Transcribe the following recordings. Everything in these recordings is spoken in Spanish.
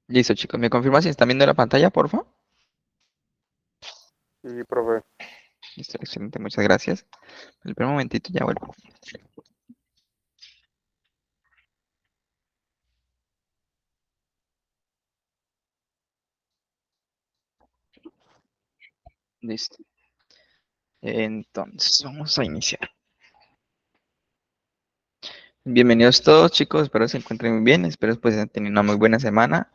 Listo, chicos. ¿Me confirman si están viendo la pantalla, por favor? Sí, profe. Listo, excelente. Muchas gracias. El primer momentito ya vuelvo. Listo. Entonces, vamos a iniciar. Bienvenidos todos, chicos. Espero se encuentren muy bien. Espero pues hayan tenido una muy buena semana.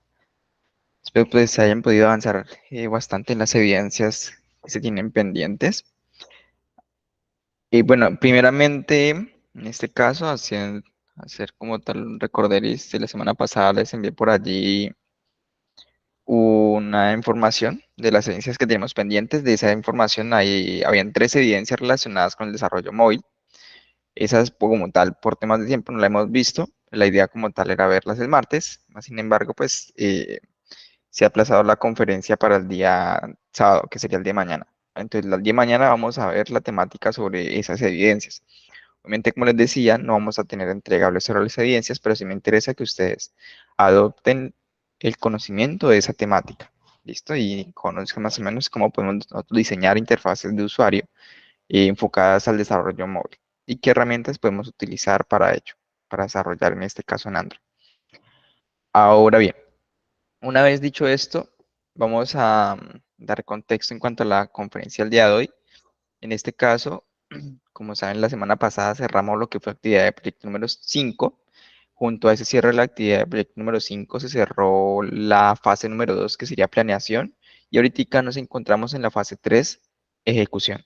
Espero pues hayan podido avanzar bastante en las evidencias que se tienen pendientes. Y bueno, primeramente, en este caso, hacer como tal un recorderis de la semana pasada, les envié por allí una información de las evidencias que tenemos pendientes. De esa información, ahí habían tres evidencias relacionadas con el desarrollo móvil. Esas como tal, por temas de tiempo, no la hemos visto. La idea como tal era verlas el martes. Sin embargo, pues se ha aplazado la conferencia para el día sábado, que sería el día de mañana. Entonces, el día de mañana vamos a ver la temática sobre esas evidencias. Obviamente, como les decía, no vamos a tener entregables sobre las evidencias, pero sí me interesa que ustedes adopten el conocimiento de esa temática. ¿Listo? Y conozcan más o menos cómo podemos nosotros diseñar interfaces de usuario enfocadas al desarrollo móvil y qué herramientas podemos utilizar para ello, para desarrollar en este caso en Android. Ahora bien, una vez dicho esto, vamos a dar contexto en cuanto a la conferencia del día de hoy. En este caso, como saben, la semana pasada cerramos lo que fue actividad de proyecto número 5. Junto a ese cierre de la actividad de proyecto número 5 se cerró la fase número 2, que sería planeación, y ahorita nos encontramos en la fase 3, ejecución.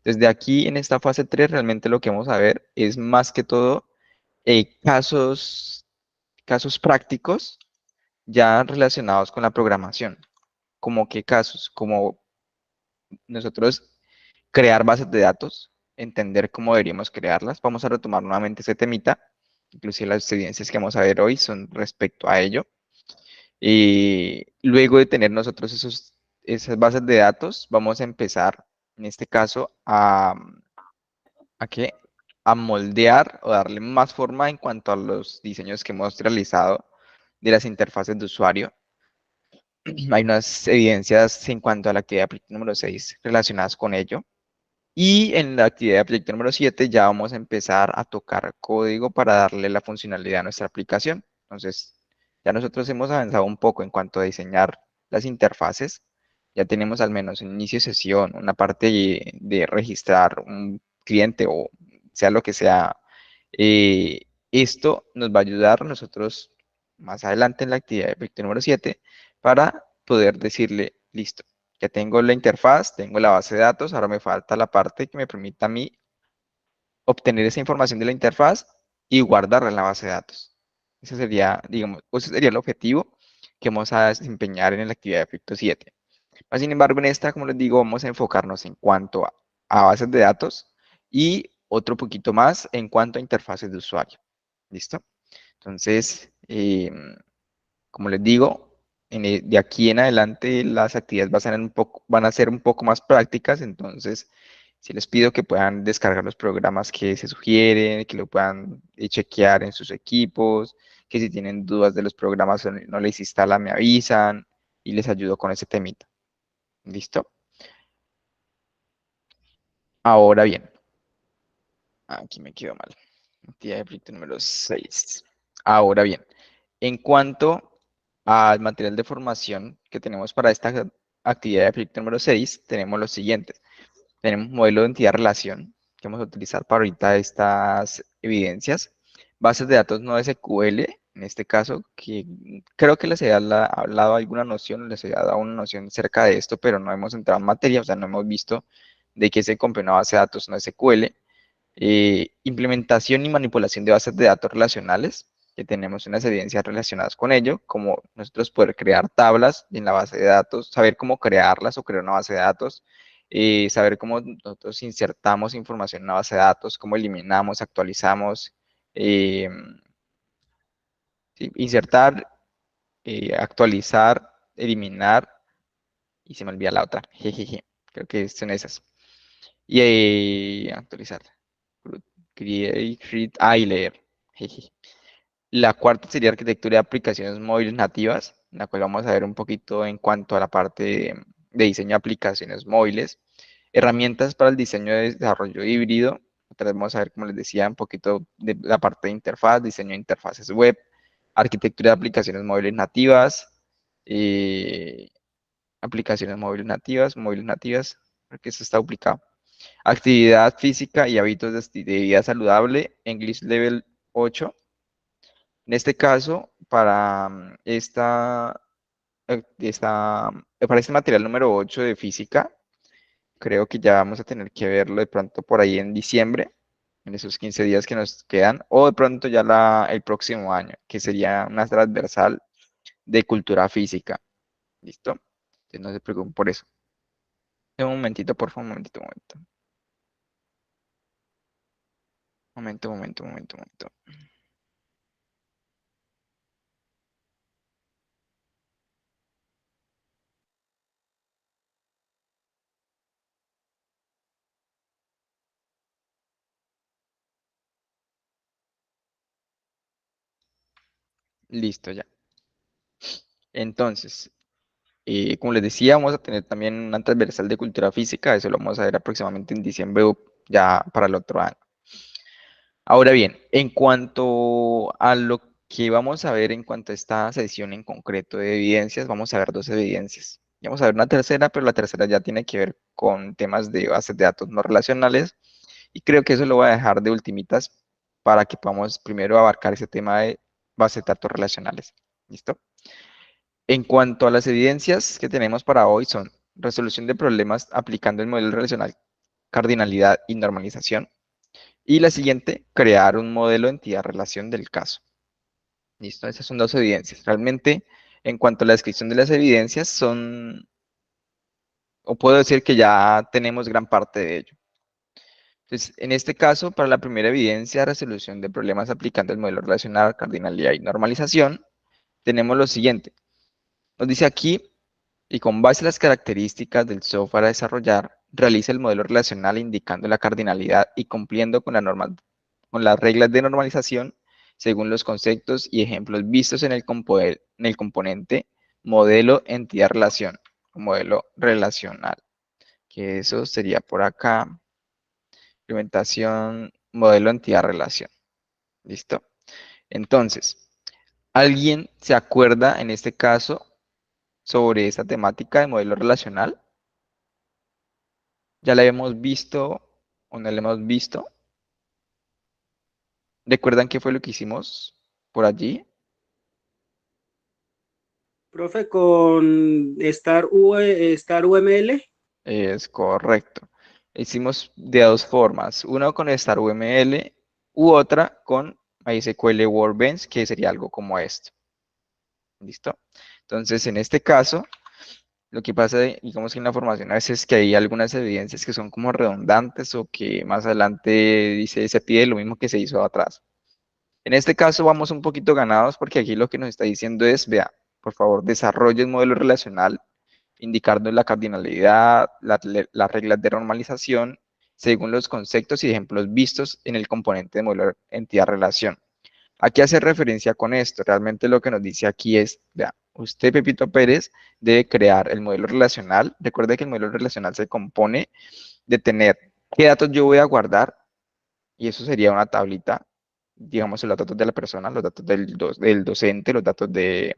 Desde aquí, en esta fase 3 realmente lo que vamos a ver es más que todo casos prácticos ya relacionados con la programación. ¿Como qué casos? Como nosotros crear bases de datos, entender cómo deberíamos crearlas. Vamos a retomar nuevamente ese temita. Inclusive las evidencias que vamos a ver hoy son respecto a ello. Y luego de tener nosotros esas bases de datos, vamos a empezar, en este caso, ¿a qué? A moldear o darle más forma en cuanto a los diseños que hemos realizado de las interfaces de usuario. Hay unas evidencias en cuanto a la actividad de proyecto número 6 relacionadas con ello. Y en la actividad de proyecto número 7 ya vamos a empezar a tocar código para darle la funcionalidad a nuestra aplicación. Entonces, ya nosotros hemos avanzado un poco en cuanto a diseñar las interfaces. Ya tenemos al menos un inicio de sesión, una parte de registrar un cliente o sea lo que sea. Eh, Esto nos va a ayudar a nosotros más adelante en la actividad de proyecto número 7 para poder decirle, listo, ya tengo la interfaz, tengo la base de datos, ahora me falta la parte que me permita a mí obtener esa información de la interfaz y guardarla en la base de datos. Ese sería, digamos, ese sería el objetivo que vamos a desempeñar en la actividad de proyecto 7. Sin embargo, en esta, como les digo, vamos a enfocarnos en cuanto a bases de datos y otro poquito más en cuanto a interfaces de usuario. ¿Listo? Entonces, como les digo, de aquí en adelante las actividades van a ser un poco más prácticas, entonces sí les pido que puedan descargar los programas que se sugieren, que lo puedan chequear en sus equipos, que si tienen dudas de los programas o no les instalan, me avisan y les ayudo con ese temita. ¿Listo? Ahora bien, aquí me quedo mal. Actividad de proyecto número 6. Ahora bien, en cuanto al material de formación que tenemos para esta actividad de proyecto número 6, tenemos los siguientes. Tenemos modelo de entidad-relación que vamos a utilizar para ahorita estas evidencias. Bases de datos no SQL, en este caso, que creo que les he hablado alguna noción, les he dado una noción cerca de esto, pero no hemos entrado en materia, o sea, no hemos visto de qué se compone una base de datos no SQL. Implementación y manipulación de bases de datos relacionales, que tenemos unas evidencias relacionadas con ello, como nosotros poder crear tablas en la base de datos, saber cómo crearlas o crear una base de datos, saber cómo nosotros insertamos información en una base de datos, cómo eliminamos, actualizamos, eh, sí, insertar, actualizar, eliminar, y se me olvida la otra, jejeje, creo que son esas. Y actualizar. Create, read, y leer. Jeje. La cuarta sería arquitectura de aplicaciones móviles nativas, en la cual vamos a ver un poquito en cuanto a la parte de diseño de aplicaciones móviles. Herramientas para el diseño de desarrollo híbrido. Otra vez vamos a ver, como les decía, un poquito de la parte de interfaz, diseño de interfaces web, arquitectura de aplicaciones móviles nativas, eh, móviles nativas, porque eso está duplicado. Actividad física y hábitos de vida saludable, English Level 8. En este caso, para para este material número 8 de física, creo que ya vamos a tener que verlo de pronto por ahí en diciembre, en esos 15 días que nos quedan, o de pronto ya el próximo año, que sería una transversal de cultura física. ¿Listo? Entonces no se preocupen por eso. Un momentito, por favor, un momentito, un momento. Momento, momento, momento, momento. Listo, ya. Entonces, como les decía, vamos a tener también una transversal de cultura física, eso lo vamos a ver aproximadamente en diciembre o ya para el otro año. Ahora bien, en cuanto a lo que vamos a ver en cuanto a esta sesión en concreto de evidencias, vamos a ver dos evidencias. Y vamos a ver una tercera, pero la tercera ya tiene que ver con temas de bases de datos no relacionales y creo que eso lo voy a dejar de ultimitas para que podamos primero abarcar ese tema de bases de datos relacionales. ¿Listo? En cuanto a las evidencias que tenemos para hoy son resolución de problemas aplicando el modelo relacional, cardinalidad y normalización. Y la siguiente, crear un modelo de entidad-relación del caso. Listo, esas son dos evidencias. Realmente, en cuanto a la descripción de las evidencias, o puedo decir que ya tenemos gran parte de ello. Entonces, en este caso, para la primera evidencia, resolución de problemas aplicando el modelo relacional, cardinalidad y normalización, tenemos lo siguiente. Nos dice aquí, y con base en las características del software a desarrollar, realiza el modelo relacional indicando la cardinalidad y cumpliendo con con las reglas de normalización según los conceptos y ejemplos vistos en el componente modelo entidad relación, modelo relacional, que eso sería por acá, implementación modelo entidad relación. ¿Listo? Entonces, ¿alguien se acuerda en este caso sobre esta temática de modelo relacional? ¿Ya la hemos visto o no la hemos visto? ¿Recuerdan qué fue lo que hicimos por allí? Profe, con Star UML. Es correcto. Hicimos de dos formas, una con StarUML u otra con MySQL Workbench, que sería algo como esto. ¿Listo? Entonces, en este caso, lo que pasa, digamos que en la formación a veces es que hay algunas evidencias que son como redundantes o que más adelante se pide lo mismo que se hizo atrás. En este caso vamos un poquito ganados porque aquí lo que nos está diciendo es, vea, por favor, desarrolle un modelo relacional indicando la cardinalidad, las reglas de normalización, según los conceptos y ejemplos vistos en el componente de modelo entidad-relación. ¿A qué hace referencia con esto? Realmente lo que nos dice aquí es, vea, usted, Pepito Pérez, debe crear el modelo relacional. Recuerde que el modelo relacional se compone de tener qué datos yo voy a guardar, y eso sería una tablita, digamos, los datos de la persona, los datos del docente, los datos del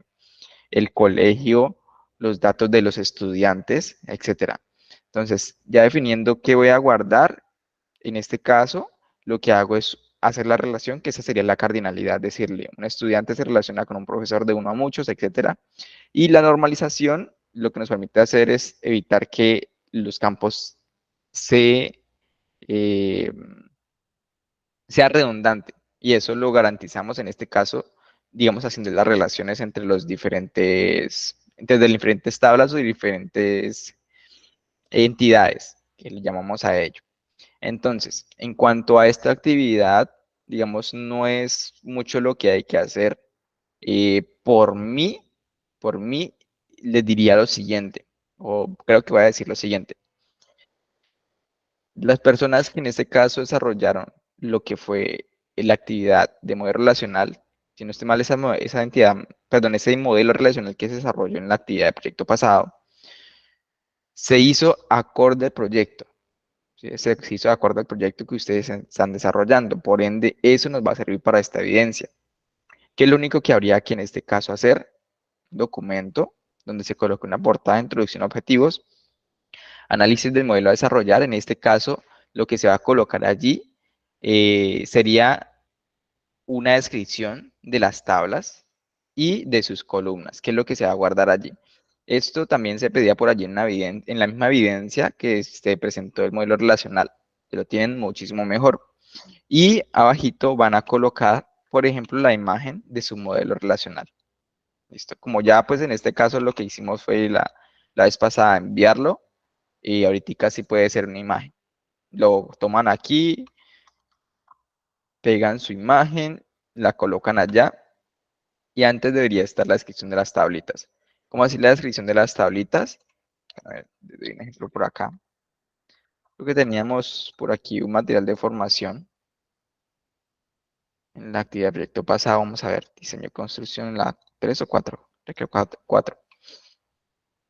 colegio, los datos de los estudiantes, etcétera. Entonces, ya definiendo qué voy a guardar, en este caso, lo que hago es hacer la relación, que esa sería la cardinalidad, decirle, un estudiante se relaciona con un profesor de uno a muchos, etcétera. Y la normalización, lo que nos permite hacer es evitar que los campos se eh, sea redundante. Y eso lo garantizamos en este caso, digamos, haciendo las relaciones entre entre las diferentes tablas o diferentes entidades que le llamamos a ello. Entonces, en cuanto a esta actividad, digamos, no es mucho lo que hay que hacer. Por mí, les diría lo siguiente, o creo que voy a decir lo siguiente. Las personas que en este caso desarrollaron lo que fue la actividad de modelo relacional, si no estoy mal, esa entidad, perdón, ese modelo relacional que se desarrolló en la actividad de proyecto pasado, se hizo acorde al proyecto. ¿Sí? Se hizo acorde al proyecto que ustedes están desarrollando. Por ende, eso nos va a servir para esta evidencia. ¿Qué es lo único que habría que en este caso hacer? Documento, donde se coloca una portada, introducción a objetivos, análisis del modelo a desarrollar. En este caso, lo que se va a colocar allí sería una descripción de las tablas y de sus columnas, que es lo que se va a guardar allí. Esto también se pedía por allí en la misma evidencia que se presentó el modelo relacional, que lo tienen muchísimo mejor. Y abajito van a colocar, por ejemplo, la imagen de su modelo relacional. ¿Listo? Como ya pues en este caso lo que hicimos fue la vez pasada enviarlo y ahorita sí puede ser una imagen. Lo toman aquí, pegan su imagen, la colocan allá y antes debería estar la descripción de las tablitas. ¿Cómo así la descripción de las tablitas? A ver, les doy un ejemplo por acá. Creo que teníamos por aquí un material de formación. En la actividad de proyecto pasado, vamos a ver, diseño y construcción en la 3 o 4, creo que 4.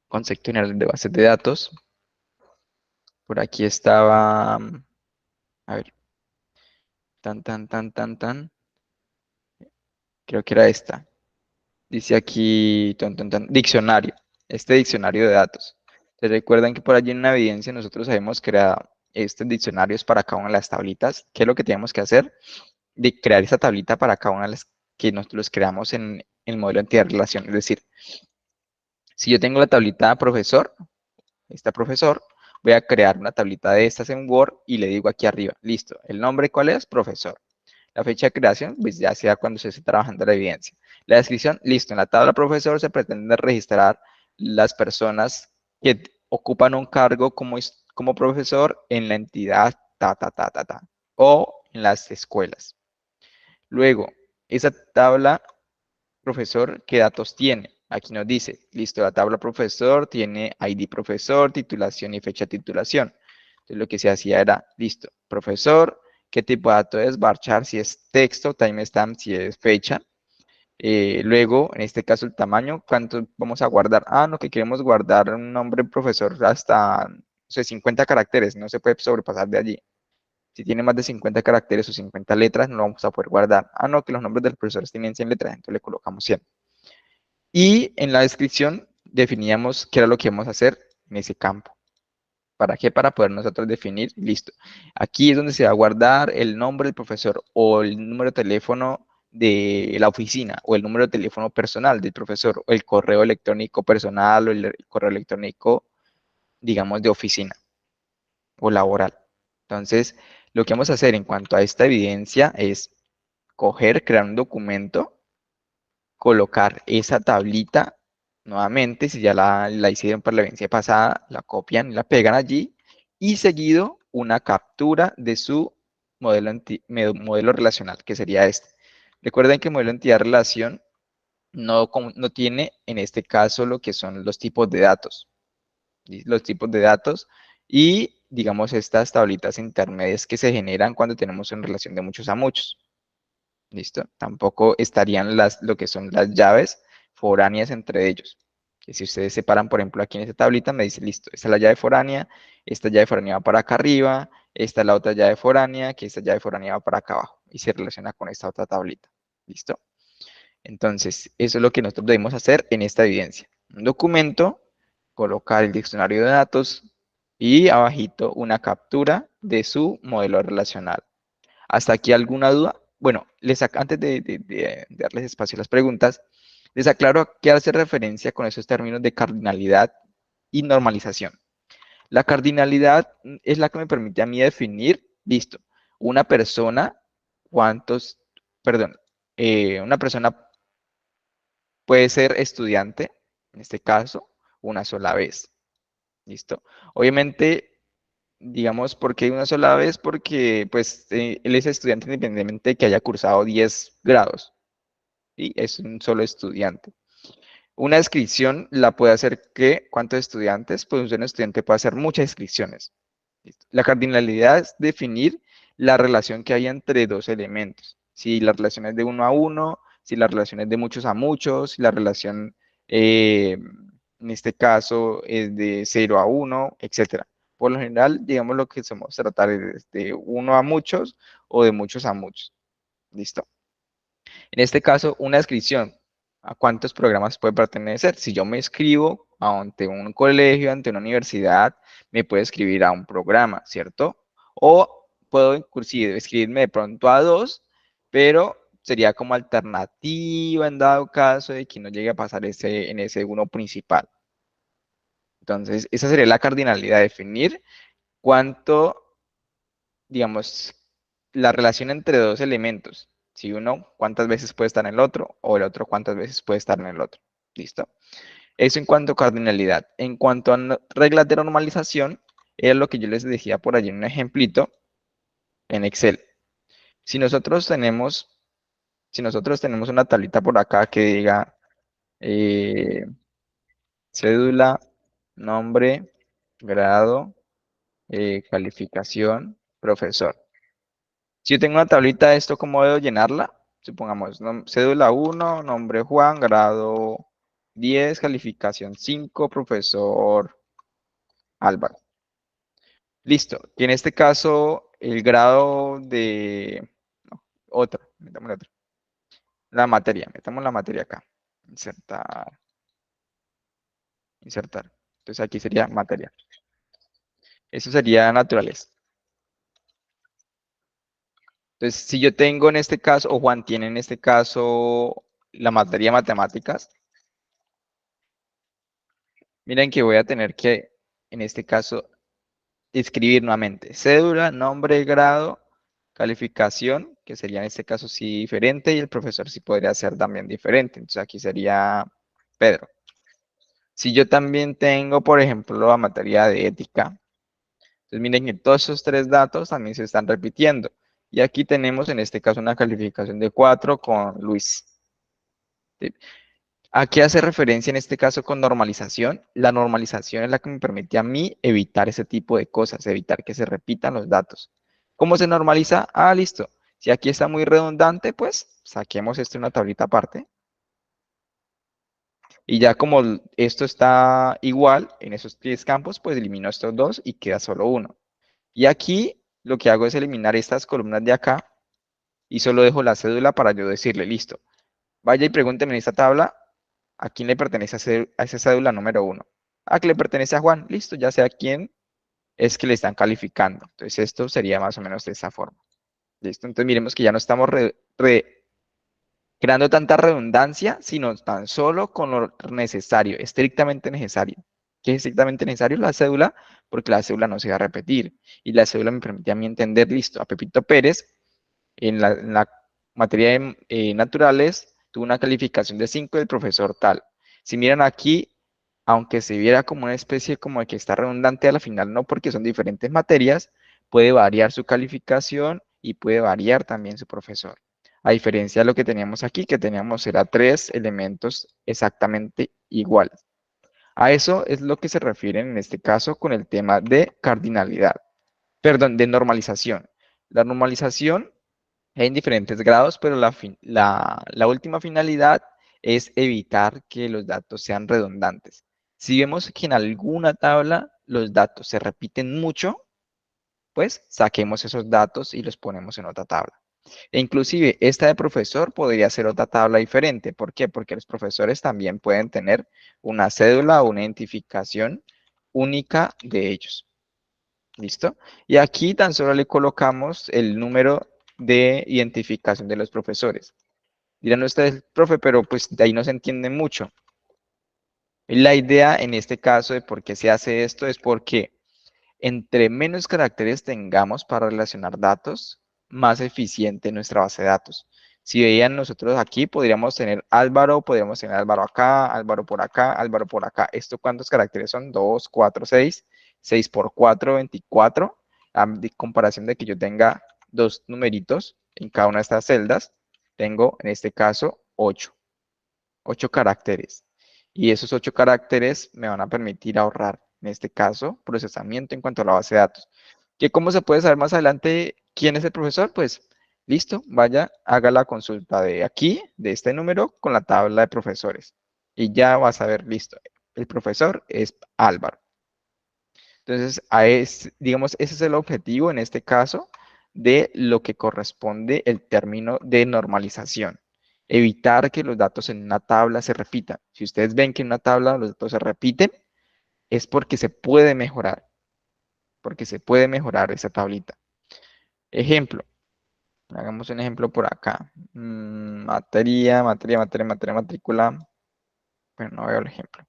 Concepto general de bases de datos. Por aquí estaba, a ver, creo que era esta. Dice aquí, diccionario, este diccionario de datos. ¿Se recuerdan que por allí en una evidencia nosotros habíamos creado estos diccionarios para cada una de las tablitas? ¿Qué es lo que tenemos que hacer? De crear esa tablita para cada una de las que nosotros creamos en el modelo de entidad de relación. Es decir, si yo tengo la tablita profesor, esta profesor, voy a crear una tablita de estas en Word y le digo aquí arriba, listo, ¿el nombre cuál es? Profesor. La fecha de creación, pues ya sea cuando se esté trabajando la evidencia. La descripción, listo, en la tabla profesor se pretende registrar las personas que ocupan un cargo como profesor en la entidad o en las escuelas. Luego, esa tabla profesor, ¿qué datos tiene? Aquí nos dice, listo, la tabla profesor tiene ID profesor, titulación y fecha de titulación. Entonces lo que se hacía era, listo, profesor, ¿qué tipo de dato es? Varchar si es texto, timestamp si es fecha. Luego, en este caso, el tamaño, ¿cuánto vamos a guardar? Ah, no, que queremos guardar un nombre profesor hasta, no sé, 50 caracteres, no se puede sobrepasar de allí. Si tiene más de 50 caracteres o 50 letras, no lo vamos a poder guardar. Ah, no, que los nombres de los profesores tienen 100 letras, entonces le colocamos 100. Y en la descripción definíamos qué era lo que íbamos a hacer en ese campo. ¿Para qué? Para poder nosotros definir, listo. Aquí es donde se va a guardar el nombre del profesor o el número de teléfono de la oficina o el número de teléfono personal del profesor o el correo electrónico personal o el correo electrónico, digamos, de oficina o laboral. Entonces, lo que vamos a hacer en cuanto a esta evidencia es coger, crear un documento, colocar esa tablita nuevamente, si ya la hicieron para la evidencia pasada, la copian y la pegan allí, y seguido una captura de su modelo relacional, que sería este. Recuerden que el modelo entidad-relación no tiene en este caso lo que son los tipos de datos. ¿Sí? Los tipos de datos y, digamos, estas tablitas intermedias que se generan cuando tenemos una relación de muchos a muchos. ¿Listo? Tampoco estarían lo que son las llaves foráneas entre ellos. Que si ustedes separan, por ejemplo, aquí en esta tablita, me dice, listo, esta es la llave foránea, esta llave foránea va para acá arriba, esta es la otra llave foránea, que esta llave foránea va para acá abajo y se relaciona con esta otra tablita. ¿Listo? Entonces, eso es lo que nosotros debemos hacer en esta evidencia. Un documento, colocar el diccionario de datos y abajito una captura de su modelo relacional. ¿Hasta aquí alguna duda? Bueno, antes de darles espacio a las preguntas, les aclaro a qué hace referencia con esos términos de cardinalidad y normalización. La cardinalidad es la que me permite a mí definir, listo, una persona, perdón, una persona puede ser estudiante, en este caso, una sola vez, ¿listo? Obviamente, digamos, ¿por qué una sola vez? Porque pues él es estudiante independientemente de que haya cursado 10 grados, ¿sí? Es un solo estudiante. Una inscripción la puede hacer que, ¿cuántos estudiantes? Pues un estudiante puede hacer muchas inscripciones. ¿Listo? La cardinalidad es definir la relación que hay entre dos elementos. Si la relación es de 1 a 1, si la relación es de muchos a muchos, si la relación en este caso es de 0 a 1, etcétera. Por lo general, digamos lo que somos tratar es de uno a muchos o de muchos a muchos. ¿Listo? En este caso, una descripción. ¿A cuántos programas puede pertenecer? Si yo me escribo ante un colegio, ante una universidad, me puede escribir a un programa, ¿cierto? O puedo inclusive escribirme de pronto a dos, pero sería como alternativa en dado caso de que no llegue a pasar en ese uno principal. Entonces, esa sería la cardinalidad, definir cuánto, digamos, la relación entre dos elementos. Si uno, cuántas veces puede estar en el otro, o el otro, cuántas veces puede estar en el otro. ¿Listo? Eso en cuanto a cardinalidad. En cuanto a reglas de normalización, era lo que yo les decía por allí en un ejemplito en Excel. Si nosotros tenemos, si nosotros tenemos una tablita por acá que diga eh, cédula, nombre, grado, calificación, profesor. Si yo tengo una tablita de esto, ¿cómo debo llenarla? Supongamos, cédula 1, nombre Juan, grado 10, calificación 5, profesor Álvaro. Listo. Y en este caso, el grado de... no, otra, metamos la otra. La materia, metamos la materia acá. Insertar, insertar. Entonces aquí sería materia. Eso sería naturales. Entonces, si yo tengo en este caso, o Juan tiene en este caso la materia matemáticas, miren que voy a tener que, en este caso, escribir nuevamente cédula, nombre, grado, calificación, que sería en este caso sí diferente, y el profesor sí podría ser también diferente. Entonces aquí sería Pedro. Si yo también tengo, por ejemplo, la materia de ética, entonces miren que todos esos tres datos también se están repitiendo. Y aquí tenemos en este caso una calificación de 4 con Luis. ¿Sí? ¿A qué hace referencia en este caso con normalización? La normalización es la que me permite a mí evitar ese tipo de cosas, evitar que se repitan los datos. ¿Cómo se normaliza? Ah, listo. Si aquí está muy redundante, pues saquemos esto en una tablita aparte. Y ya como esto está igual en esos 10 campos, pues elimino estos dos y queda solo uno. Y aquí lo que hago es eliminar estas columnas de acá y solo dejo la cédula para yo decirle, listo, vaya y pregúnteme en esta tabla a quién le pertenece a esa cédula número 1. ¿A qué le pertenece a Juan? Listo, ya sé a quién es que le están calificando. Entonces esto sería más o menos de esa forma. Listo, entonces miremos que ya no estamos creando tanta redundancia, sino tan solo con lo necesario, estrictamente necesario. ¿Qué es estrictamente necesario? La cédula, porque la cédula no se va a repetir. Y la cédula me permite a mí entender, listo, a Pepito Pérez, en la materia de naturales, tuvo una calificación de 5 del profesor tal. Si miran aquí, aunque se viera como una especie como de que está redundante, a la final no, porque son diferentes materias, puede variar su calificación y puede variar también su profesor. A diferencia de lo que teníamos aquí, que teníamos era 3 elementos exactamente iguales. A eso es lo que se refieren en este caso con el tema de cardinalidad, perdón, de normalización. La normalización en diferentes grados, pero la última finalidad es evitar que los datos sean redundantes. Si vemos que en alguna tabla los datos se repiten mucho, pues saquemos esos datos y los ponemos en otra tabla. E inclusive esta de profesor podría ser otra tabla diferente. ¿Por qué? Porque los profesores también pueden tener una cédula o una identificación única de ellos. ¿Listo? Y aquí tan solo le colocamos el número de identificación de los profesores. Dirán ustedes, profe, pero pues de ahí no se entiende mucho. La idea en este caso de por qué se hace esto es porque entre menos caracteres tengamos para relacionar datos, más eficiente nuestra base de datos. Si veían nosotros aquí, podríamos tener Álvaro acá, Álvaro por acá, Álvaro por acá. ¿Esto cuántos caracteres son? 2, 4, 6. 6 por 4, 24. De comparación de que yo tenga dos numeritos en cada una de estas celdas, tengo en este caso 8. 8 caracteres. Y esos 8 caracteres me van a permitir ahorrar, en este caso, procesamiento en cuanto a la base de datos. ¿Que cómo se puede saber más adelante quién es el profesor? Pues Listo, vaya, haga la consulta de aquí, de este número, con la tabla de profesores. Y ya vas a ver, listo, el profesor es Álvaro. Entonces, digamos, ese es el objetivo en este caso de lo que corresponde el término de normalización. Evitar que los datos en una tabla se repitan. Si ustedes ven que en una tabla los datos se repiten, es porque se puede mejorar esa tablita. Ejemplo, hagamos un ejemplo por acá. Materia, matrícula. Bueno, no veo el ejemplo.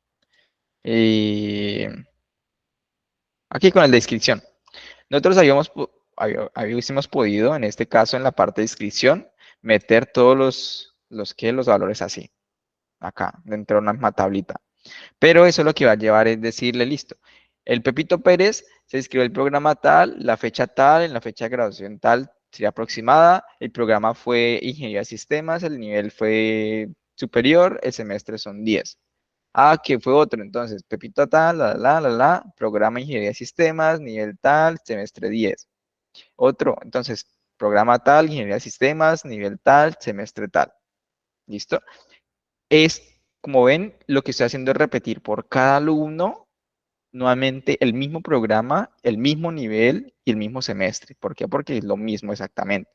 Aquí con el de inscripción. Nosotros hubiésemos podido, en este caso, en la parte de inscripción, meter todos los valores así, acá, dentro de una misma tablita. Pero eso lo que va a llevar es decirle, listo, el Pepito Pérez se inscribió el programa tal, la fecha tal, en la fecha de graduación tal sería aproximada, el programa fue Ingeniería de Sistemas, el nivel fue superior, el semestre son 10. Ah, que fue otro, entonces, Pepito tal, programa Ingeniería de Sistemas, nivel tal, semestre 10. Otro, entonces, programa tal, Ingeniería de Sistemas, nivel tal, semestre tal. ¿Listo? Es, como ven, lo que estoy haciendo es repetir por cada alumno nuevamente el mismo programa, el mismo nivel y el mismo semestre. ¿Por qué? Porque es lo mismo exactamente.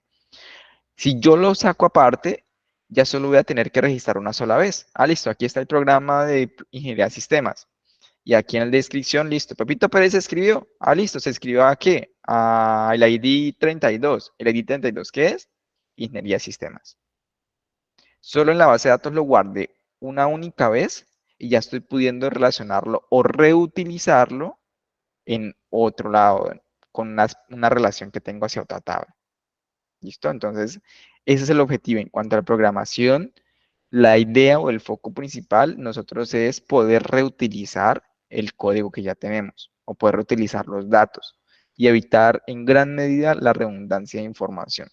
Si yo lo saco aparte, ya solo voy a tener que registrar una sola vez. Ah, listo, aquí está el programa de Ingeniería de Sistemas. Y aquí en la descripción, listo. Pepito Pérez se escribió. Ah, listo, ¿se escribió a qué? A el ID 32. ¿El ID 32 qué es? Ingeniería de Sistemas. Solo en la base de datos lo guardé una única vez y ya estoy pudiendo relacionarlo o reutilizarlo en otro lado, con una relación que tengo hacia otra tabla. ¿Listo? Entonces, ese es el objetivo. En cuanto a la programación, la idea o el foco principal, nosotros es poder reutilizar el código que ya tenemos o poder reutilizar los datos y evitar en gran medida la redundancia de información.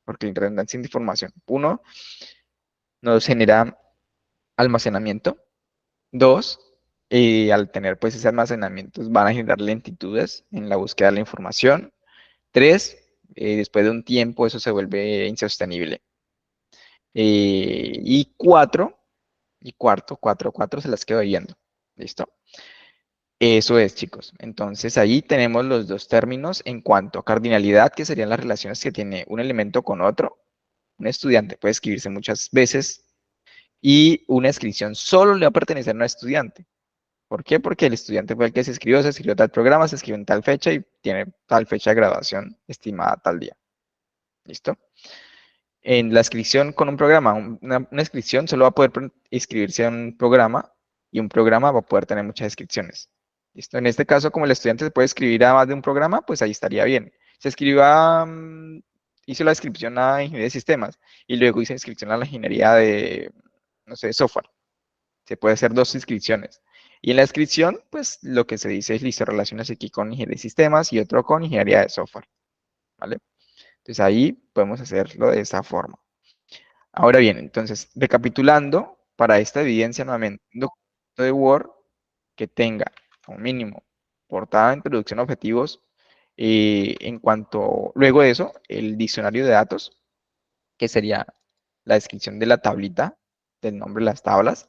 Porque la redundancia de información, uno, nos genera almacenamiento. Dos, al tener pues ese almacenamiento van a generar lentitudes en la búsqueda de la información. Tres, después de un tiempo eso se vuelve insostenible. Y cuatro, y cuatro se las quedo viendo. ¿Listo? Eso es, chicos. Entonces ahí tenemos los dos términos en cuanto a cardinalidad, que serían las relaciones que tiene un elemento con otro. Un estudiante puede escribirse muchas veces y una inscripción solo le va a pertenecer a un estudiante. ¿Por qué? Porque el estudiante fue el que se escribió tal programa, se escribió en tal fecha y tiene tal fecha de graduación estimada tal día. ¿Listo? En la inscripción con un programa, una inscripción solo va a poder inscribirse a un programa y un programa va a poder tener muchas inscripciones. ¿Listo? En este caso, como el estudiante se puede escribir a más de un programa, pues ahí estaría bien. Se escribió hizo la inscripción a Ingeniería de Sistemas y luego hizo inscripción a la Ingeniería de, no sé, software. Se puede hacer dos inscripciones. Y en la inscripción, pues lo que se dice es, listo, relaciones aquí con Ingeniería de Sistemas y otro con Ingeniería de Software. ¿Vale? Entonces ahí podemos hacerlo de esa forma. Ahora bien, entonces, recapitulando, para esta evidencia nuevamente, un documento de Word que tenga, como mínimo, portada, introducción, objetivos, luego de eso, el diccionario de datos, que sería la descripción de la tablita, del nombre de las tablas,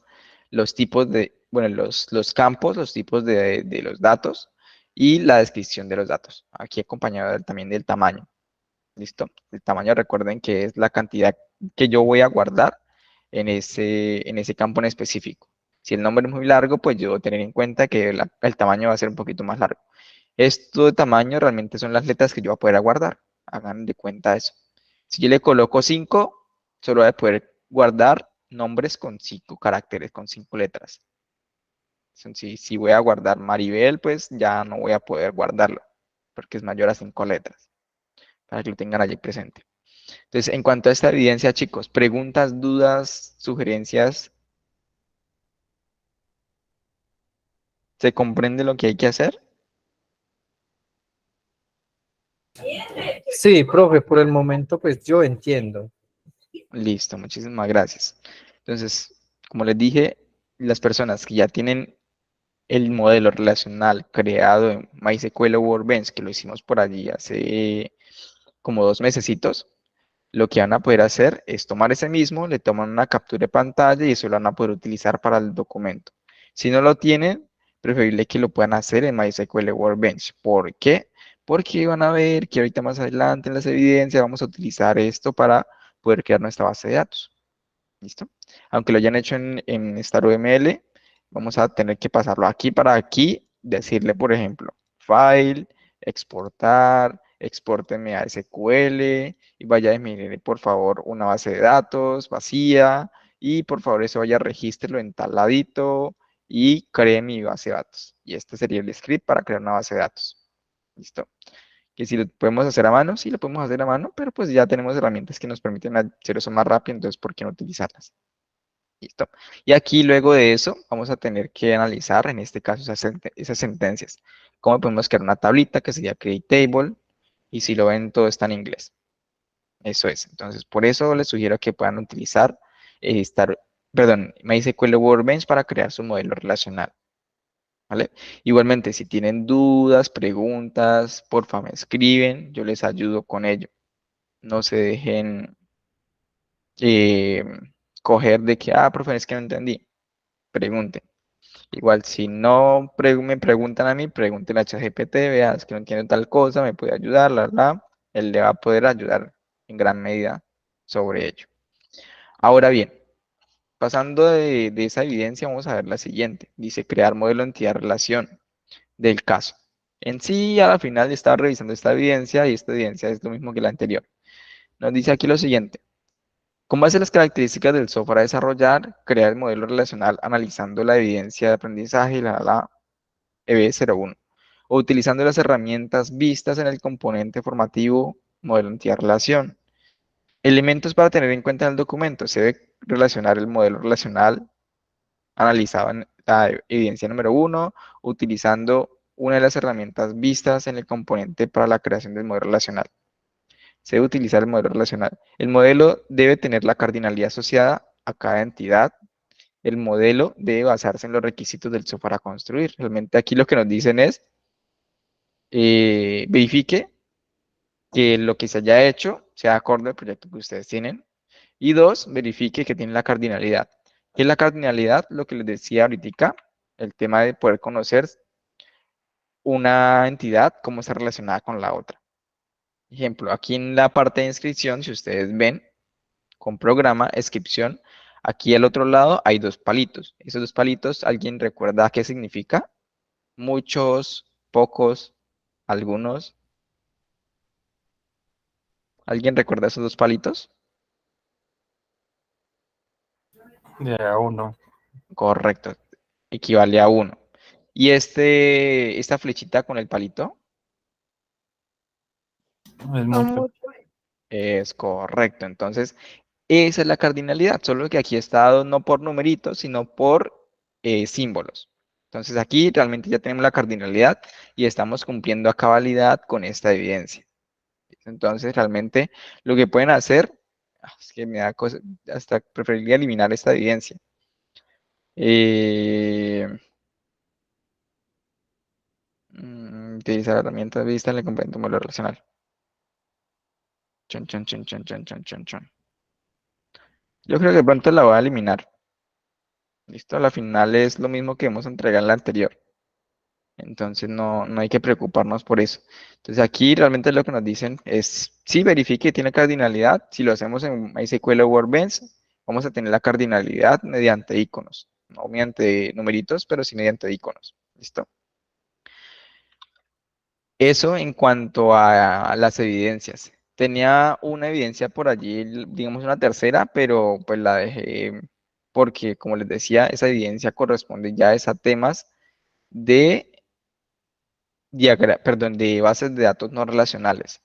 los tipos de, bueno, los campos, los tipos de los datos y la descripción de los datos, aquí acompañado también del tamaño. ¿Listo? El tamaño, recuerden que es la cantidad que yo voy a guardar en ese campo en específico. Si el nombre es muy largo, pues yo debo tener en cuenta que el tamaño va a ser un poquito más largo. Esto de tamaño realmente son las letras que yo voy a poder guardar. Hagan de cuenta eso. Si yo le coloco 5, solo voy a poder guardar nombres con 5 caracteres, con 5 letras. Si voy a guardar Maribel, pues ya no voy a poder guardarlo, porque es mayor a 5 letras, para que lo tengan allí presente. Entonces, en cuanto a esta evidencia, chicos, preguntas, dudas, sugerencias, ¿se comprende lo que hay que hacer? Sí, profe, por el momento pues yo entiendo. Listo, muchísimas gracias. Entonces, como les dije, las personas que ya tienen el modelo relacional creado en MySQL o Workbench, que lo hicimos por allí hace como 2 mesecitos, lo que van a poder hacer es tomar ese mismo, le toman una captura de pantalla y eso lo van a poder utilizar para el documento. Si no lo tienen, preferible que lo puedan hacer en MySQL Workbench. ¿Por qué? Porque van a ver que ahorita más adelante en las evidencias vamos a utilizar esto para poder crear nuestra base de datos. ¿Listo? Aunque lo hayan hecho en StarUML, vamos a tener que pasarlo aquí para aquí, decirle, por ejemplo, file, exportar, exporteme a SQL y vaya a definir, por favor, una base de datos vacía y por favor eso vaya, regístrelo en tal ladito y cree mi base de datos. Y este sería el script para crear una base de datos. ¿Listo? Que si lo podemos hacer a mano, sí lo podemos hacer a mano, pero pues ya tenemos herramientas que nos permiten hacer eso más rápido, entonces ¿por qué no utilizarlas? Listo. Y aquí luego de eso vamos a tener que analizar, en este caso, esas sentencias. ¿Cómo podemos crear una tablita que sería create table? Y si lo ven, todo está en inglés. Eso es. Entonces, por eso les sugiero que puedan utilizar MySQL Workbench para crear su modelo relacional. ¿Vale? Igualmente, si tienen dudas, preguntas, porfa me escriben, yo les ayudo con ello. No se dejen eh, coger de que, profe, es que no entendí. Pregunten. Igual, si no me preguntan a mí, pregúntenle a ChatGPT, veas que no entiendo tal cosa, me puede ayudar, la verdad, él le va a poder ayudar en gran medida sobre ello. Ahora bien, pasando de esa evidencia, vamos a ver la siguiente. Dice crear modelo entidad relación del caso. En sí, a la final estaba revisando esta evidencia y esta evidencia es lo mismo que la anterior. Nos dice aquí lo siguiente. Con base en las características del software a desarrollar, crear el modelo relacional analizando la evidencia de aprendizaje y la EB01, o utilizando las herramientas vistas en el componente formativo modelo entidad relación. Elementos para tener en cuenta en el documento. Se debe relacionar el modelo relacional analizado en la evidencia número 1, utilizando una de las herramientas vistas en el componente para la creación del modelo relacional. Se debe utilizar el modelo relacional. El modelo debe tener la cardinalidad asociada a cada entidad. El modelo debe basarse en los requisitos del software a construir. Realmente aquí lo que nos dicen es, verifique que lo que se haya hecho sea acorde al proyecto que ustedes tienen. Y dos, verifique que tiene la cardinalidad. ¿Qué es la cardinalidad? Lo que les decía ahorita, el tema de poder conocer una entidad, cómo está relacionada con la otra. Ejemplo, aquí en la parte de inscripción, si ustedes ven, con programa, inscripción, aquí al otro lado hay dos palitos. Esos dos palitos, ¿alguien recuerda qué significa? Muchos, pocos, algunos. ¿Alguien recuerda esos dos palitos? De a uno. Correcto, equivale a uno. Y esta flechita con el palito Es mucho. es correcto. Entonces, esa es la cardinalidad, solo que aquí está dado no por numeritos, sino por símbolos. Entonces, aquí realmente ya tenemos la cardinalidad y estamos cumpliendo a cabalidad con esta evidencia. Entonces, realmente lo que pueden hacer, es que me da cosa, hasta preferiría eliminar esta evidencia. Utilizar herramientas vistas en el complemento modelo relacional. Chon, chon, chon, chon, chon, chon, chon, chon. Yo creo que de pronto la voy a eliminar. Listo, a la final es lo mismo que hemos entregado en la anterior. Entonces no hay que preocuparnos por eso. Entonces aquí realmente lo que nos dicen es, sí, verifique que tiene cardinalidad. Si lo hacemos en MySQL Workbench, vamos a tener la cardinalidad mediante iconos. No mediante numeritos, pero sí mediante iconos. ¿Listo? Eso en cuanto a las evidencias. Tenía una evidencia por allí, digamos una tercera, pero pues la dejé porque, como les decía, esa evidencia corresponde ya es a temas de, de bases de datos no relacionales.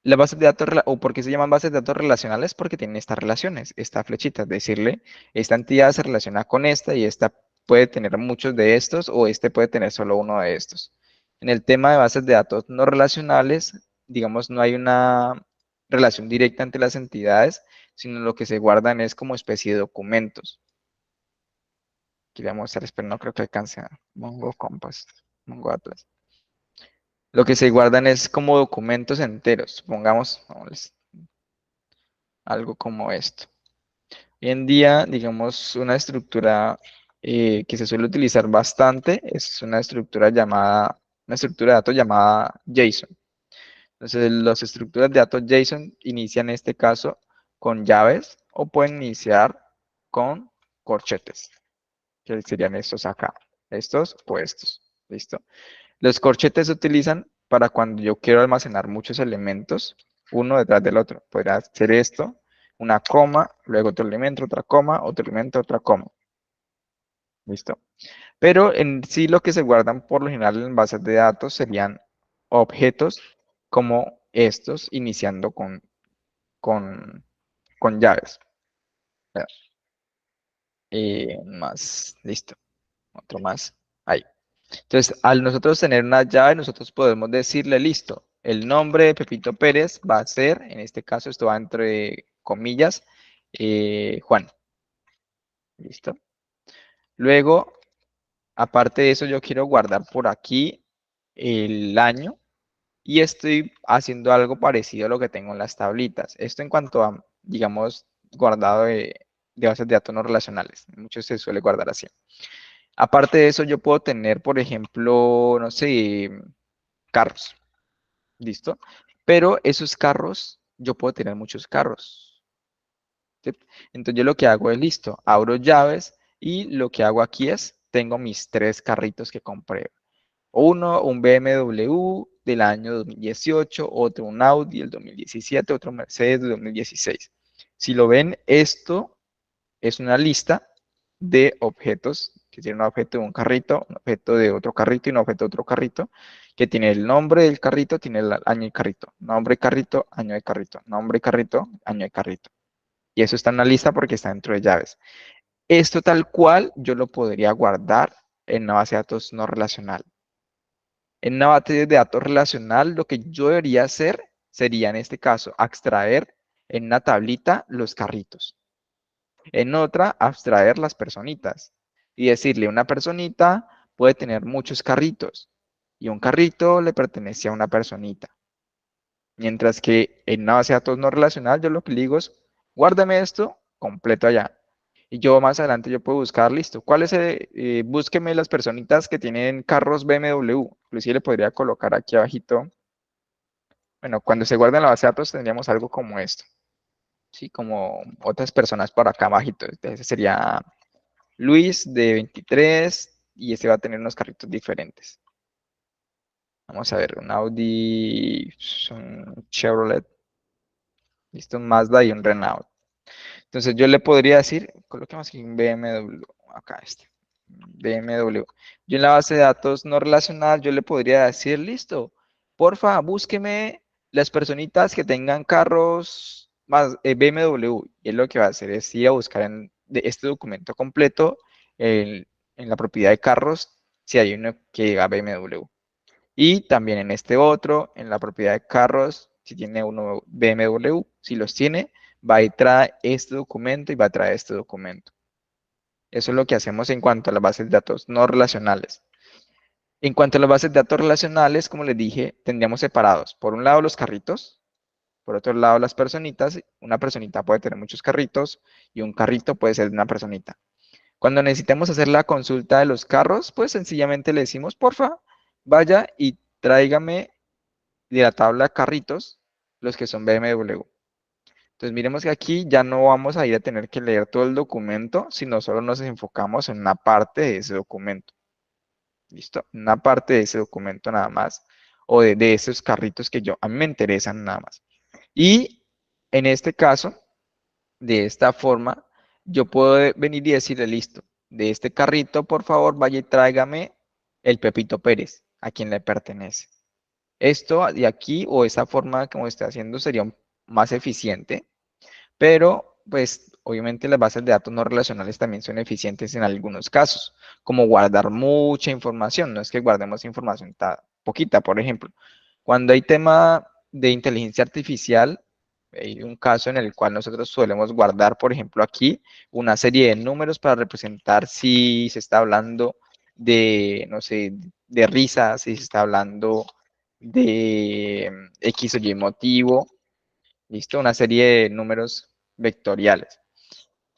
Las bases de datos, o por qué se llaman bases de datos relacionales, porque tienen estas relaciones, esta flechita, es decirle, esta entidad se relaciona con esta y esta puede tener muchos de estos o este puede tener solo uno de estos. En el tema de bases de datos no relacionales, digamos, no hay una relación directa entre las entidades, sino lo que se guardan es como especie de documentos. Aquí le voy a mostrar, pero no creo que alcance a Mongo Compass, Mongo Atlas. Lo que se guardan es como documentos enteros. Pongamos, algo como esto. Hoy en día, digamos, una estructura que se suele utilizar bastante es una estructura de datos llamada JSON. Entonces, las estructuras de datos JSON inician en este caso con llaves o pueden iniciar con corchetes, que serían estos acá, estos o estos. ¿Listo? Los corchetes se utilizan para cuando yo quiero almacenar muchos elementos, uno detrás del otro. Podría ser esto, una coma, luego otro elemento, otra coma, otro elemento, otra coma. ¿Listo? Pero en sí lo que se guardan por lo general en bases de datos serían objetos como estos, iniciando con, con llaves. Más, listo. Otro más. Ahí. Entonces, al nosotros tener una llave, nosotros podemos decirle, listo, el nombre de Pepito Pérez va a ser, en este caso esto va entre comillas, Juan. ¿Listo? Luego, aparte de eso, yo quiero guardar por aquí el año y estoy haciendo algo parecido a lo que tengo en las tablitas. Esto en cuanto a, digamos, guardado de bases de datos no relacionales. Muchos se suele guardar así. Aparte de eso, yo puedo tener, por ejemplo, no sé, carros. ¿Listo? Pero esos carros, yo puedo tener muchos carros. ¿Sí? Entonces yo lo que hago es, listo, abro llaves y lo que hago aquí es, tengo mis 3 carritos que compré. Uno, un BMW del año 2018, otro un Audi del 2017, otro Mercedes del 2016. Si lo ven, esto es una lista de objetos que tiene un objeto de un carrito, un objeto de otro carrito y un objeto de otro carrito, que tiene el nombre del carrito, tiene el año de carrito, nombre de carrito, año de carrito, nombre de carrito, año de carrito. Y eso está en la lista porque está dentro de llaves. Esto tal cual yo lo podría guardar en una base de datos no relacional. En una base de datos relacional, lo que yo debería hacer sería, en este caso, extraer en una tablita los carritos. En otra, abstraer las personitas y decirle, una personita puede tener muchos carritos y un carrito le pertenece a una personita. Mientras que en una base de datos no relacional, yo lo que le digo es, guárdame esto completo allá. Y yo más adelante yo puedo buscar, listo, ¿cuál es búsqueme las personitas que tienen carros BMW. Inclusive le podría colocar aquí abajito. Bueno, cuando se guarda en la base de datos tendríamos algo como esto. Sí, como otras personas por acá abajito. Ese sería Luis de 23 y este va a tener unos carritos diferentes. Vamos a ver, un Audi, un Chevrolet, listo, un Mazda y un Renault. Entonces yo le podría decir, coloquemos aquí un BMW, acá este, BMW. Yo en la base de datos no relacional, yo le podría decir, listo, porfa, búsqueme las personitas que tengan carros más BMW. Y él lo que va a hacer es ir a buscar en este documento completo en la propiedad de carros, si hay uno que diga BMW. Y también en este otro, en la propiedad de carros, si tiene uno BMW, si los tiene, va y trae este documento y va a traer este documento. Eso es lo que hacemos en cuanto a las bases de datos no relacionales. En cuanto a las bases de datos relacionales, como les dije, tendríamos separados. Por un lado los carritos, por otro lado las personitas. Una personita puede tener muchos carritos y un carrito puede ser de una personita. Cuando necesitemos hacer la consulta de los carros, pues sencillamente le decimos, porfa, vaya y tráigame de la tabla carritos los que son BMW. Entonces miremos que aquí ya no vamos a ir a tener que leer todo el documento, sino solo nos enfocamos en una parte de ese documento. ¿Listo? Una parte de ese documento nada más, o de esos carritos que a mí me interesan nada más. Y en este caso, de esta forma, yo puedo venir y decirle, listo, de este carrito, por favor, vaya y tráigame el Pepito Pérez, a quien le pertenece. Esto de aquí o esa forma como está haciendo sería más eficiente, pero pues obviamente las bases de datos no relacionales también son eficientes en algunos casos, como guardar mucha información, no es que guardemos información poquita, por ejemplo. Cuando hay tema de inteligencia artificial, hay un caso en el cual nosotros solemos guardar, por ejemplo, aquí una serie de números para representar si se está hablando de, no sé, de risas, si se está hablando de X o Y motivo, ¿listo? Una serie de números vectoriales.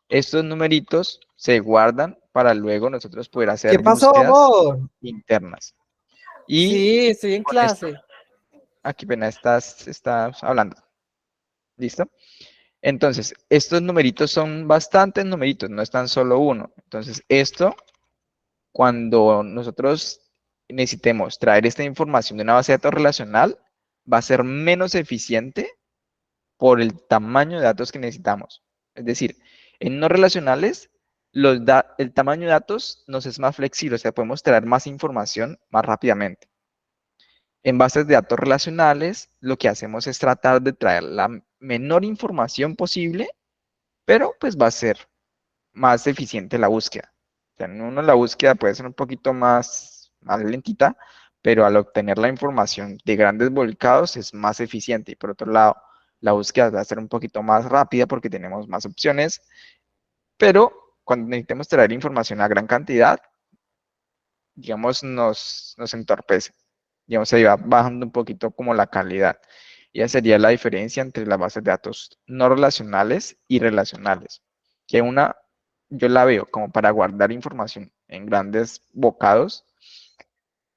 Estos numeritos se guardan para luego nosotros poder hacer ¿Qué pasó, búsquedas amor? internas. Y Sí, estoy en con esto, clase. aquí pena estás hablando. ¿Listo? Entonces, estos numeritos son bastantes numeritos, no es tan solo uno. Entonces, esto, cuando nosotros necesitemos traer esta información de una base de datos relacional, va a ser menos eficiente por el tamaño de datos que necesitamos. Es decir, en no relacionales, el tamaño de datos nos es más flexible, o sea, podemos traer más información más rápidamente. En bases de datos relacionales, lo que hacemos es tratar de traer la menor información posible, pero pues va a ser más eficiente la búsqueda. O sea, en uno la búsqueda puede ser un poquito más lentita, pero al obtener la información de grandes volcados es más eficiente. Y por otro lado, la búsqueda va a ser un poquito más rápida porque tenemos más opciones, pero cuando necesitemos traer información a gran cantidad, digamos, nos entorpece. Digamos, se va bajando un poquito como la calidad. Y esa sería la diferencia entre las bases de datos no relacionales y relacionales. Que una, yo la veo como para guardar información en grandes bocados,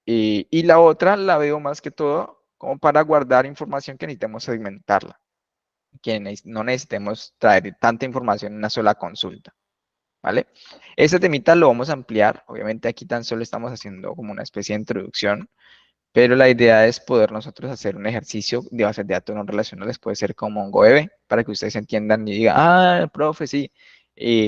y la otra la veo más que todo como para guardar información que necesitemos segmentarla, que no necesitemos traer tanta información en una sola consulta. ¿Vale? Este temita lo vamos a ampliar. Obviamente aquí tan solo estamos haciendo como una especie de introducción, pero la idea es poder nosotros hacer un ejercicio de bases de datos no relacionales, puede ser como MongoDB, para que ustedes entiendan y digan, ah, profe, sí,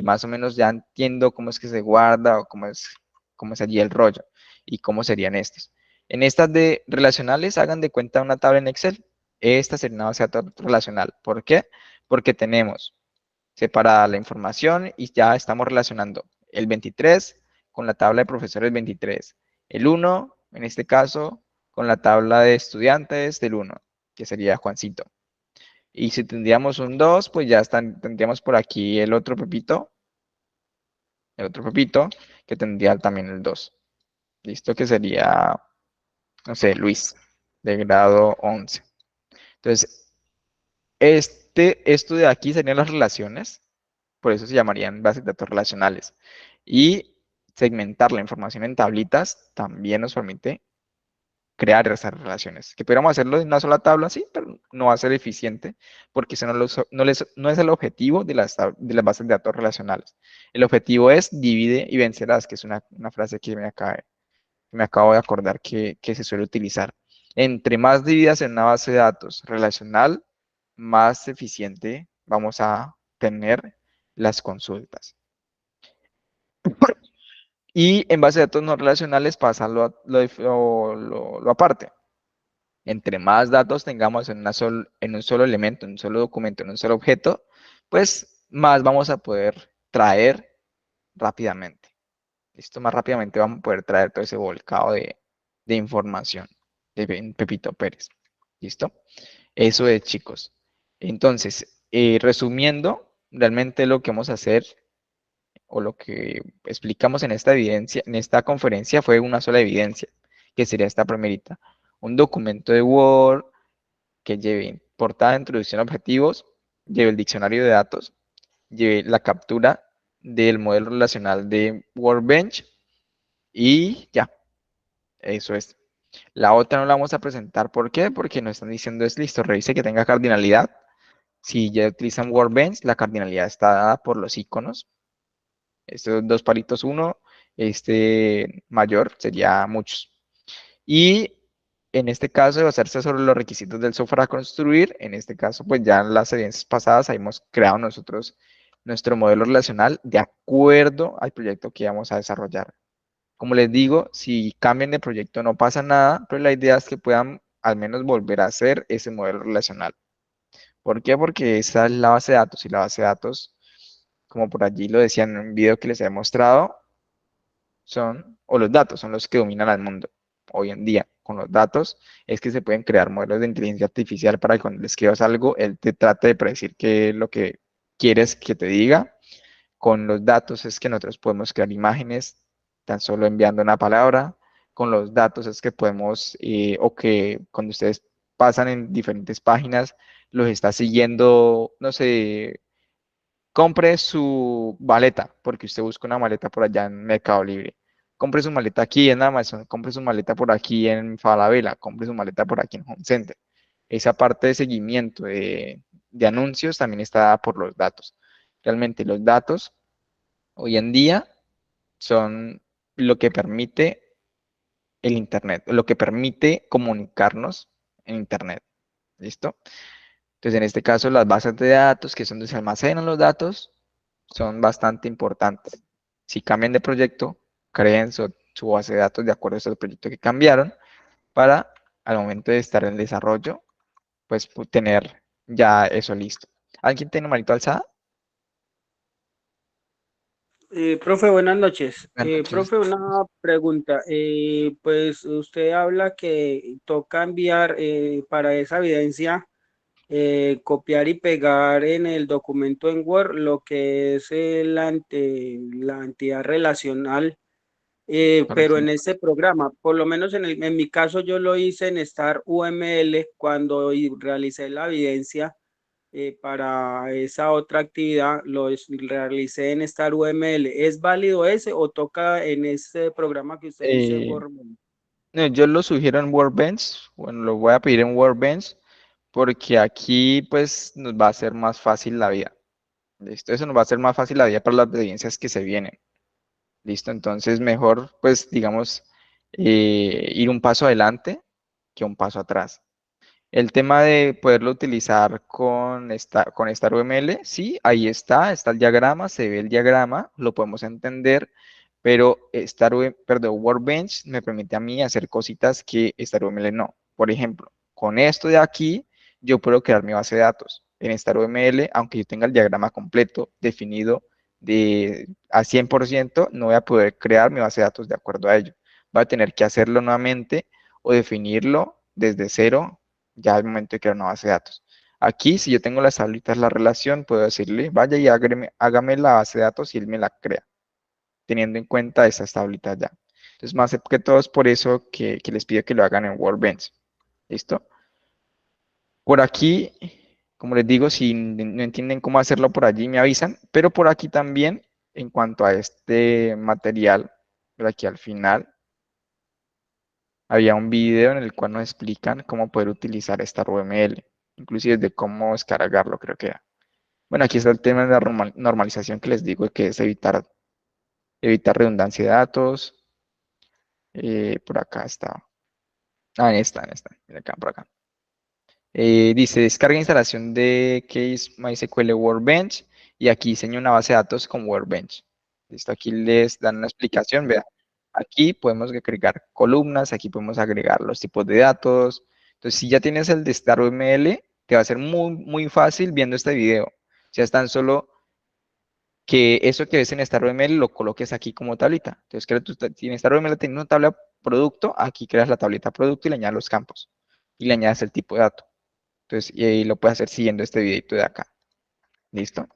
más o menos ya entiendo cómo es que se guarda o cómo es allí el rollo y cómo serían estos. En estas de relacionales, hagan de cuenta una tabla en Excel. Esta sería una base de datos relacional. ¿Por qué? Porque tenemos separada la información y ya estamos relacionando el 23 con la tabla de profesores 23. El 1, en este caso, con la tabla de estudiantes del 1, que sería Juancito. Y si tendríamos un 2, pues ya tendríamos por aquí el otro Pepito, que tendría también el 2. ¿Listo? Que sería, no sé, Luis, de grado 11. Entonces, esto de aquí serían las relaciones, por eso se llamarían bases de datos relacionales. Y segmentar la información en tablitas también nos permite crear esas relaciones. Que pudiéramos hacerlo en una sola tabla, sí, pero no va a ser eficiente porque eso no es el objetivo de de las bases de datos relacionales. El objetivo es divide y vencerás, que es una frase que me acabo de acordar que se suele utilizar. Entre más dividas en una base de datos relacional, más eficiente vamos a tener las consultas. Y en base de datos no relacionales pasa lo aparte. Entre más datos tengamos en un solo elemento, en un solo documento, en un solo objeto, pues más vamos a poder traer rápidamente. ¿Listo? Más rápidamente vamos a poder traer todo ese volcado de información de Pepito Pérez. ¿Listo? Eso es, chicos. Entonces, resumiendo, realmente lo que vamos a hacer o lo que explicamos en esta evidencia, en esta conferencia fue una sola evidencia, que sería esta primerita. Un documento de Word que lleve portada, introducción, objetivos, lleve el diccionario de datos, lleve la captura del modelo relacional de Workbench y ya, eso es. La otra no la vamos a presentar, ¿por qué? Porque nos están diciendo es listo, revise que tenga cardinalidad. Si ya utilizan Workbench, la cardinalidad está dada por los iconos. Estos dos palitos, uno, este mayor sería muchos. Y en este caso, de basarse sobre los requisitos del software a construir, en este caso, pues ya en las evidencias pasadas hemos creado nosotros nuestro modelo relacional de acuerdo al proyecto que vamos a desarrollar. Como les digo, si cambian de proyecto no pasa nada, pero la idea es que puedan al menos volver a hacer ese modelo relacional. ¿Por qué? Porque esa es la base de datos y la base de datos, como por allí lo decían en un video que les he mostrado, o los datos son los que dominan al mundo. Hoy en día, con los datos, es que se pueden crear modelos de inteligencia artificial para que cuando le escribas algo, él te trate de predecir qué es lo que quieres que te diga. Con los datos es que nosotros podemos crear imágenes tan solo enviando una palabra. Con los datos es que podemos, o que cuando ustedes pasan en diferentes páginas, los está siguiendo, no sé, compre su maleta, porque usted busca una maleta por allá en Mercado Libre. Compre su maleta aquí en Amazon, compre su maleta por aquí en Falabella, compre su maleta por aquí en Home Center. Esa parte de seguimiento de anuncios también está dada por los datos. Realmente los datos hoy en día son lo que permite el Internet, lo que permite comunicarnos en Internet. ¿Listo? Entonces, en este caso, las bases de datos, que son donde se almacenan los datos, son bastante importantes. Si cambian de proyecto, creen su base de datos de acuerdo a ese proyecto que cambiaron para, al momento de estar en desarrollo, pues tener ya eso listo. ¿Alguien tiene manito alzada? Profe, buenas noches. Buenas noches. Profe, una pregunta. Pues usted habla que toca enviar para esa evidencia, copiar y pegar en el documento en Word lo que es la entidad relacional, pero Correcto. en este programa, por lo menos en mi caso, yo lo hice en Star UML cuando realicé la evidencia para esa otra actividad, realicé en Star UML. ¿Es válido ese o toca en ese programa que usted dice Eh, Word? no, yo lo sugiero en Workbench. Bueno, lo voy a pedir en Workbench porque aquí pues nos va a hacer más fácil la vida. ¿Listo? Eso nos va a hacer más fácil la vida para las evidencias que se vienen. ¿Listo? Entonces, mejor, pues, digamos, ir un paso adelante que un paso atrás. El tema de poderlo utilizar con Star UML, sí, ahí está el diagrama, se ve el diagrama, lo podemos entender, pero perdón, Workbench me permite a mí hacer cositas que Star UML no. Por ejemplo, con esto de aquí, yo puedo crear mi base de datos. En Star UML, aunque yo tenga el diagrama completo, definido a 100%, no voy a poder crear mi base de datos de acuerdo a ello. Voy a tener que hacerlo nuevamente o definirlo desde cero ya al momento de crear una base de datos. Aquí, si yo tengo las tablitas, la relación, puedo decirle, vaya y hágame la base de datos y él me la crea, teniendo en cuenta esas tablitas ya. Entonces, más que todo es por eso que les pido que lo hagan en Workbench. ¿Listo? Por aquí, como les digo, si no entienden cómo hacerlo por allí, me avisan, pero por aquí también, en cuanto a este material, por aquí al final, había un video en el cual nos explican cómo poder utilizar esta RUML, inclusive de cómo descargarlo, creo que era. Bueno, aquí está el tema de la normalización que les digo, que es evitar redundancia de datos. Por acá está. Ah, en esta, mira acá, por acá. Dice, descarga instalación de Case MySQL Workbench y aquí diseño una base de datos con Workbench. Listo, aquí les dan una explicación, vea. Aquí podemos agregar columnas, aquí podemos agregar los tipos de datos. Entonces, si ya tienes el de Star UML, te va a ser muy, muy fácil viendo este video. O sea, es tan solo que eso que ves en Star UML lo coloques aquí como tablita. Entonces, si en Star UML tienes una tabla producto, aquí creas la tablita producto y le añades los campos. Y le añades el tipo de dato. Entonces, y ahí lo puedes hacer siguiendo este videito de acá. ¿Listo?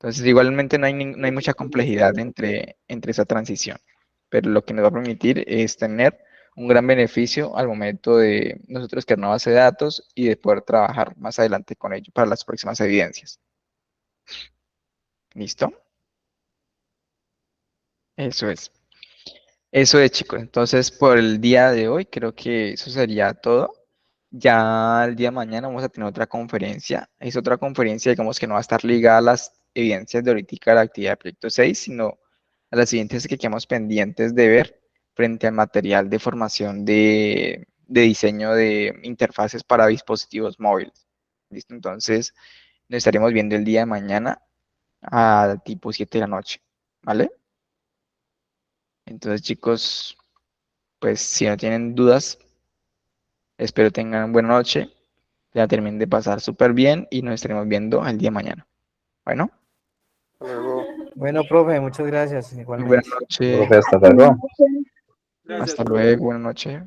Entonces, igualmente no hay mucha complejidad entre esa transición, pero lo que nos va a permitir es tener un gran beneficio al momento de nosotros crear una base de datos y de poder trabajar más adelante con ello para las próximas evidencias. ¿Listo? Eso es. Eso es, chicos. Entonces, por el día de hoy, creo que eso sería todo. Ya el día de mañana vamos a tener otra conferencia. Es otra conferencia, digamos que no va a estar ligada a las evidencias de ahorita de la actividad de proyecto 6, sino a las siguientes que quedamos pendientes de ver frente al material de formación de diseño de interfaces para dispositivos móviles. ¿Listo? Entonces, nos estaremos viendo el día de mañana a tipo 7 de la noche. ¿Vale? Entonces, chicos, pues si no tienen dudas, espero tengan buena noche, la terminen de pasar súper bien y nos estaremos viendo el día de mañana. Bueno, Luego, Bueno, profe, muchas gracias muy buena igualmente. noche, profe, hasta luego. Gracias, hasta profe. luego, buena noche.